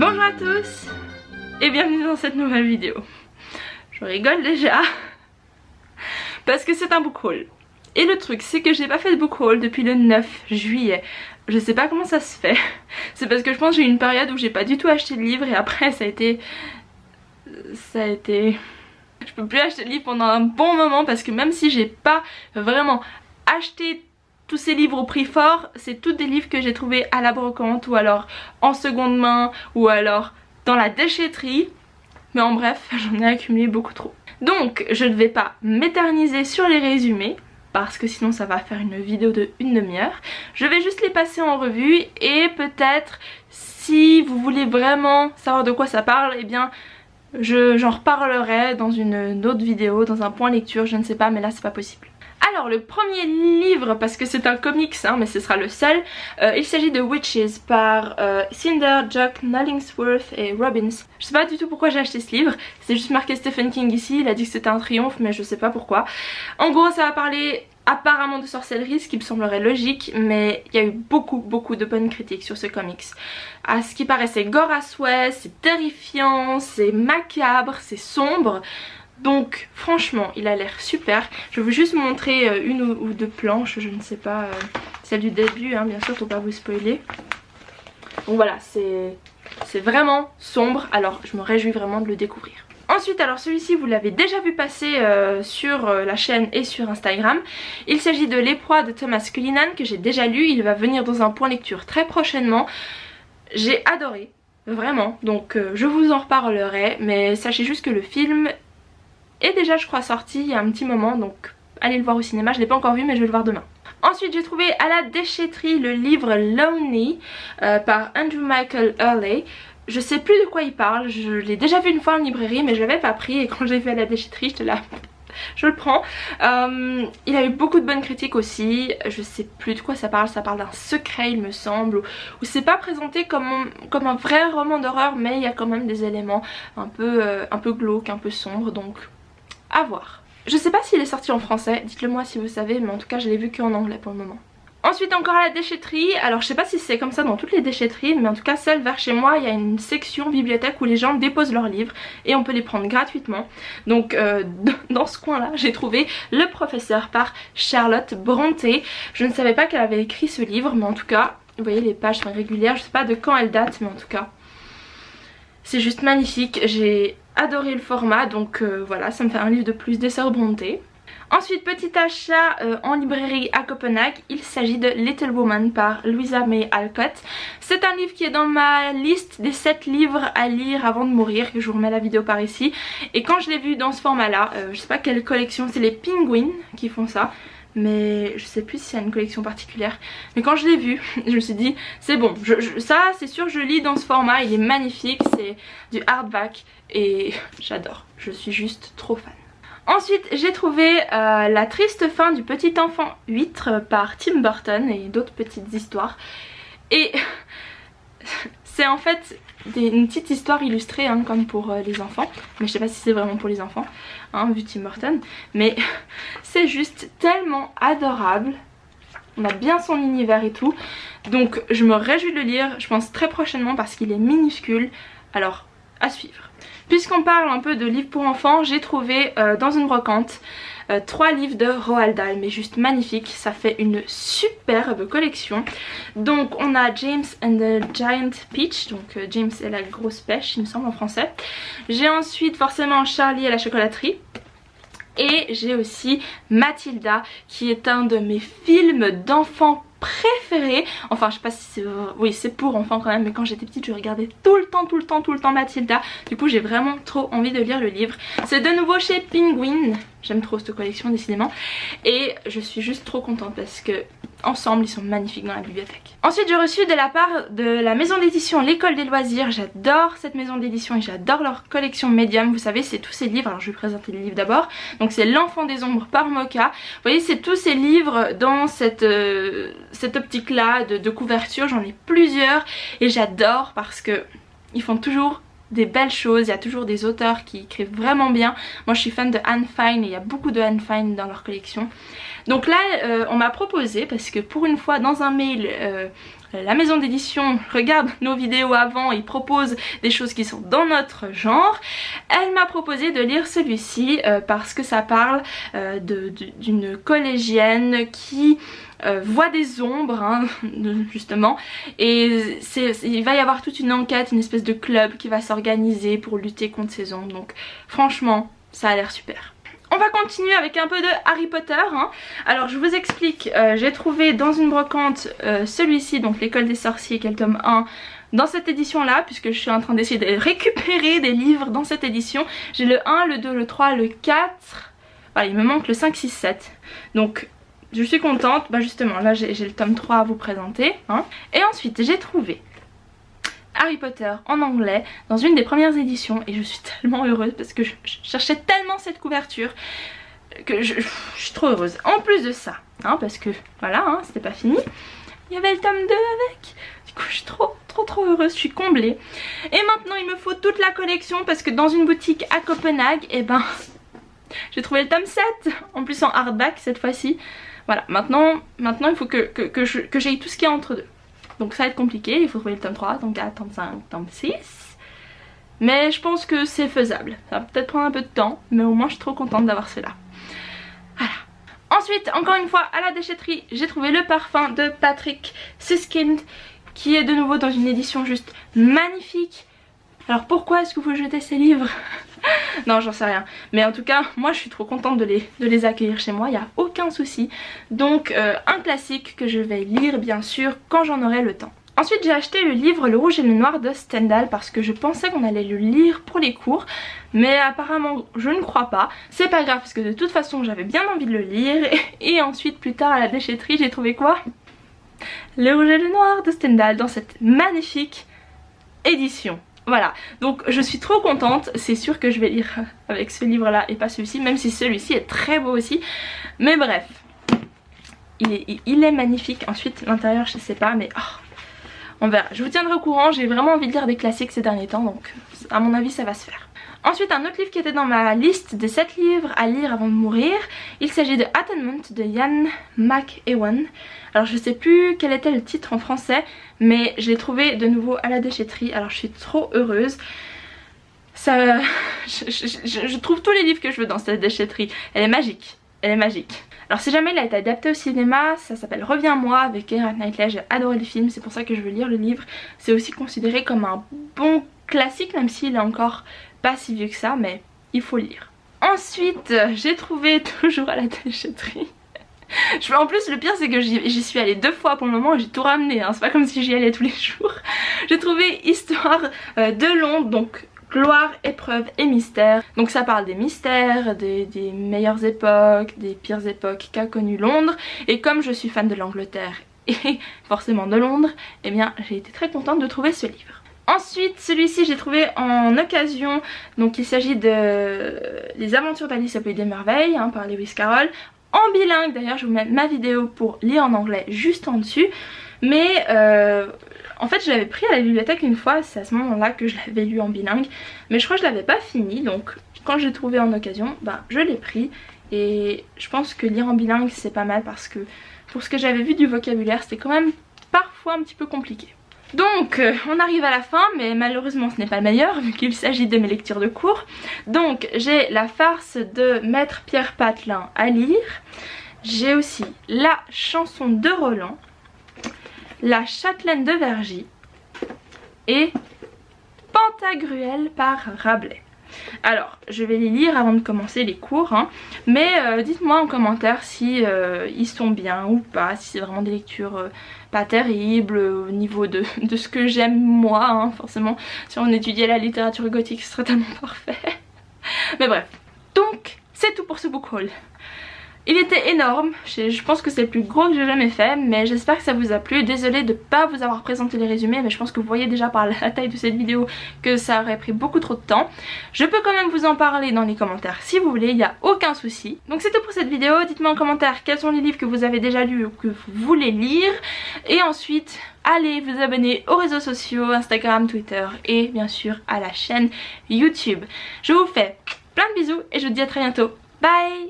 Bonjour à tous et bienvenue dans cette nouvelle vidéo. Je rigole déjà parce que c'est un book haul. Et le truc c'est que j'ai pas fait de book haul depuis le 9 juillet. Je sais pas comment ça se fait. C'est parce que je pense que j'ai eu une période où j'ai pas du tout acheté de livres et après ça a été... Je peux plus acheter de livres pendant un bon moment parce que même si j'ai pas vraiment acheté tous ces livres au prix fort, c'est tous des livres que j'ai trouvés à la brocante ou alors en seconde main ou alors dans la déchetterie. Mais en bref, j'en ai accumulé beaucoup trop. Donc je ne vais pas m'éterniser sur les résumés parce que sinon ça va faire une vidéo de une demi-heure. Je vais juste les passer en revue et peut-être si vous voulez vraiment savoir de quoi ça parle, eh bien j'en reparlerai dans une autre vidéo, dans un point lecture, je ne sais pas, mais là c'est pas possible. Alors le premier livre, parce que c'est un comics hein, mais ce sera le seul, il s'agit de Witches par Cinder, Jock, Nollingsworth et Robbins. Je sais pas du tout pourquoi j'ai acheté ce livre, c'est juste marqué Stephen King ici, il a dit que c'était un triomphe mais je sais pas pourquoi. En gros ça va parler apparemment de sorcellerie, ce qui me semblerait logique, mais il y a eu beaucoup de bonnes critiques sur ce comics. À ce qui paraît c'est gore à souhait, c'est terrifiant, c'est macabre, c'est sombre. Donc franchement il a l'air super. Je vais juste vous montrer une ou deux planches, je ne sais pas, celle du début hein, bien sûr faut pas vous spoiler. Donc voilà, c'est vraiment sombre, alors je me réjouis vraiment de le découvrir. Ensuite alors celui-ci vous l'avez déjà vu passer sur la chaîne et sur Instagram. Il s'agit de Les Proies de Thomas Cullinan que j'ai déjà lu, il va venir dans un point lecture très prochainement. J'ai adoré, vraiment, donc je vous en reparlerai, mais sachez juste que le film est déjà je crois sorti il y a un petit moment, donc allez le voir au cinéma, je l'ai pas encore vu mais je vais le voir demain. Ensuite j'ai trouvé à la déchetterie le livre Lonely par Andrew Michael Hurley. Je sais plus de quoi il parle, je l'ai déjà vu une fois en librairie mais je l'avais pas pris et quand j'ai vu à la déchetterie j'étais là, je le prends. Il a eu beaucoup de bonnes critiques aussi, je sais plus de quoi ça parle d'un secret il me semble, où c'est pas présenté comme un vrai roman d'horreur mais il y a quand même des éléments un peu glauques, un peu sombres, donc à voir. Je sais pas s'il est sorti en français, dites-le moi si vous savez, mais en tout cas je l'ai vu qu'en anglais pour le moment. Ensuite encore à la déchetterie, alors je sais pas si c'est comme ça dans toutes les déchetteries, mais en tout cas celle vers chez moi il y a une section bibliothèque où les gens déposent leurs livres et on peut les prendre gratuitement. Donc dans ce coin là j'ai trouvé Le Professeur par Charlotte Brontë. Je ne savais pas qu'elle avait écrit ce livre mais en tout cas vous voyez les pages sont régulières, je sais pas de quand elle date mais en tout cas c'est juste magnifique. J'ai adoré le format donc voilà, ça me fait un livre de plus des Sœurs Brontë. Ensuite petit achat en librairie à Copenhague, il s'agit de Little Woman par Louisa May Alcott. C'est un livre qui est dans ma liste des 7 livres à lire avant de mourir, que je vous remets la vidéo par ici. Et quand je l'ai vu dans ce format là, je sais pas quelle collection, c'est les Penguins qui font ça. Mais je sais plus s'il y a une collection particulière. Mais quand je l'ai vu, je me suis dit c'est bon, ça c'est sûr je lis dans ce format, il est magnifique, c'est du hardback et j'adore, je suis juste trop fan. Ensuite j'ai trouvé La triste fin du petit enfant huître par Tim Burton et d'autres petites histoires. Et c'est en fait une petite histoire illustrée hein, comme pour les enfants. Mais je sais pas si c'est vraiment pour les enfants hein, vu Tim Burton. Mais c'est juste tellement adorable. On a bien son univers et tout. Donc je me réjouis de le lire, je pense très prochainement parce qu'il est minuscule. Alors à suivre. Puisqu'on parle un peu de livres pour enfants, j'ai trouvé dans une brocante 3 livres de Roald Dahl, mais juste magnifiques, ça fait une superbe collection. Donc on a James and the Giant Peach, donc James et la grosse pêche il me semble en français. J'ai ensuite forcément Charlie et la chocolaterie. Et j'ai aussi Mathilda qui est un de mes films d'enfants préféré. Enfin je sais pas si c'est... Oui c'est pour enfants quand même, mais quand j'étais petite je regardais tout le temps Mathilda. Du coup j'ai vraiment trop envie de lire le livre. C'est de nouveau chez Penguin. J'aime trop cette collection décidément. Et je suis juste trop contente parce que ensemble ils sont magnifiques dans la bibliothèque. Ensuite j'ai reçu de la part de la maison d'édition L'École des Loisirs. J'adore cette maison d'édition et j'adore leur collection Medium. Vous savez c'est tous ces livres, alors je vais vous présenter les livres d'abord. Donc c'est L'Enfant des Ombres par Mocha. Vous voyez c'est tous ces livres dans cette optique là de couverture. J'en ai plusieurs et j'adore parce que ils font toujours des belles choses, il y a toujours des auteurs qui écrivent vraiment bien. Moi je suis fan de Anne Fine et il y a beaucoup de Anne Fine dans leur collection. Donc là on m'a proposé, parce que pour une fois dans un mail la maison d'édition regarde nos vidéos avant et propose des choses qui sont dans notre genre, elle m'a proposé de lire celui-ci parce que ça parle d'une collégienne qui voit des ombres hein, justement, et il va y avoir toute une enquête, une espèce de club qui va s'organiser pour lutter contre ces ombres. Donc franchement ça a l'air super. On va continuer avec un peu de Harry Potter hein. Alors je vous explique, j'ai trouvé dans une brocante celui-ci, donc l'école des sorciers qui est le tome 1 dans cette édition là, puisque je suis en train d'essayer de récupérer des livres dans cette édition. J'ai le 1, le 2, le 3, le 4, voilà, il me manque le 5, 6, 7, donc je suis contente. Bah justement là j'ai le tome 3 à vous présenter hein. Et ensuite j'ai trouvé Harry Potter en anglais dans une des premières éditions et je suis tellement heureuse parce que je cherchais tellement cette couverture que je suis trop heureuse. En plus de ça hein, parce que voilà hein, c'était pas fini, il y avait le tome 2 avec, du coup je suis trop heureuse, je suis comblée. Et maintenant il me faut toute la collection parce que dans une boutique à Copenhague, et ben j'ai trouvé le tome 7 en plus en hardback cette fois-ci. Voilà, maintenant il faut que j'aille tout ce qu'il y a entre deux. Donc ça va être compliqué, il faut trouver le tome 3, tome 4, tome 5, tome 6. Mais je pense que c'est faisable. Ça va peut-être prendre un peu de temps, mais au moins je suis trop contente d'avoir cela. Voilà. Ensuite, encore une fois, à la déchetterie, j'ai trouvé le parfum de Patrick Süskind, qui est de nouveau dans une édition juste magnifique. Alors pourquoi est-ce que vous jetez ces livres? Non, j'en sais rien. Mais en tout cas, moi je suis trop contente de les accueillir chez moi, il n'y a aucun souci. Donc un classique que je vais lire bien sûr quand j'en aurai le temps. Ensuite j'ai acheté le livre Le Rouge et le Noir de Stendhal parce que je pensais qu'on allait le lire pour les cours. Mais apparemment je ne crois pas. C'est pas grave parce que de toute façon j'avais bien envie de le lire. Et ensuite plus tard à la déchetterie j'ai trouvé quoi? Le Rouge et le Noir de Stendhal dans cette magnifique édition. Voilà, donc je suis trop contente, c'est sûr que je vais lire avec ce livre là et pas celui-ci, même si celui-ci est très beau aussi. Mais bref, il est magnifique. Ensuite l'intérieur je sais pas, mais on verra. Je vous tiendrai au courant, j'ai vraiment envie de lire des classiques ces derniers temps, donc à mon avis ça va se faire. Ensuite un autre livre qui était dans ma liste des 7 livres à lire avant de mourir, il s'agit de Atonement de Ian McEwan. Alors je sais plus quel était le titre en français, mais je l'ai trouvé de nouveau à la déchetterie, alors je suis trop heureuse. Ça, je trouve tous les livres que je veux dans cette déchetterie, elle est magique, elle est magique. Alors si jamais il a été adapté au cinéma, ça s'appelle Reviens-moi avec Keira Knightley, j'ai adoré le film, c'est pour ça que je veux lire le livre. C'est aussi considéré comme un bon classique, même s'il est encore pas si vieux que ça, mais il faut lire. Ensuite j'ai trouvé toujours à la déchetterie. En plus le pire c'est que j'y suis allée 2 fois pour le moment et j'ai tout ramené hein. C'est pas comme si j'y allais tous les jours. J'ai trouvé Histoire de Londres, donc gloire, épreuve et mystère. Donc ça parle des mystères, des meilleures époques, des pires époques qu'a connu Londres. Et comme je suis fan de l'Angleterre et forcément de Londres, eh bien j'ai été très contente de trouver ce livre. Ensuite celui-ci j'ai trouvé en occasion, donc il s'agit de Les aventures d'Alice au pays des merveilles hein, par Lewis Carroll. En bilingue d'ailleurs, je vous mets ma vidéo pour lire en anglais juste en dessus. Mais en fait je l'avais pris à la bibliothèque une fois, c'est à ce moment là que je l'avais lu en bilingue. Mais je crois que je l'avais pas fini, donc quand je l'ai trouvé en occasion, bah, je l'ai pris. Et je pense que lire en bilingue c'est pas mal parce que pour ce que j'avais vu du vocabulaire c'était quand même parfois un petit peu compliqué. Donc on arrive à la fin, mais malheureusement ce n'est pas le meilleur vu qu'il s'agit de mes lectures de cours. Donc j'ai La farce de Maître Pierre Patelin à lire. J'ai aussi La chanson de Roland, La châtelaine de Vergy et Pantagruel par Rabelais. Alors je vais les lire avant de commencer les cours hein. Mais dites-moi en commentaire si ils sont bien ou pas, si c'est vraiment des lectures pas terribles au niveau de ce que j'aime moi hein. Forcément si on étudiait la littérature gothique ce serait tellement parfait. Mais bref, donc c'est tout pour ce book haul. Il était énorme, je pense que c'est le plus gros que j'ai jamais fait, mais j'espère que ça vous a plu. Désolée de ne pas vous avoir présenté les résumés, mais je pense que vous voyez déjà par la taille de cette vidéo que ça aurait pris beaucoup trop de temps. Je peux quand même vous en parler dans les commentaires si vous voulez, il n'y a aucun souci. Donc c'est tout pour cette vidéo, dites-moi en commentaire quels sont les livres que vous avez déjà lus ou que vous voulez lire. Et ensuite, allez vous abonner aux réseaux sociaux, Instagram, Twitter et bien sûr à la chaîne YouTube. Je vous fais plein de bisous et je vous dis à très bientôt. Bye!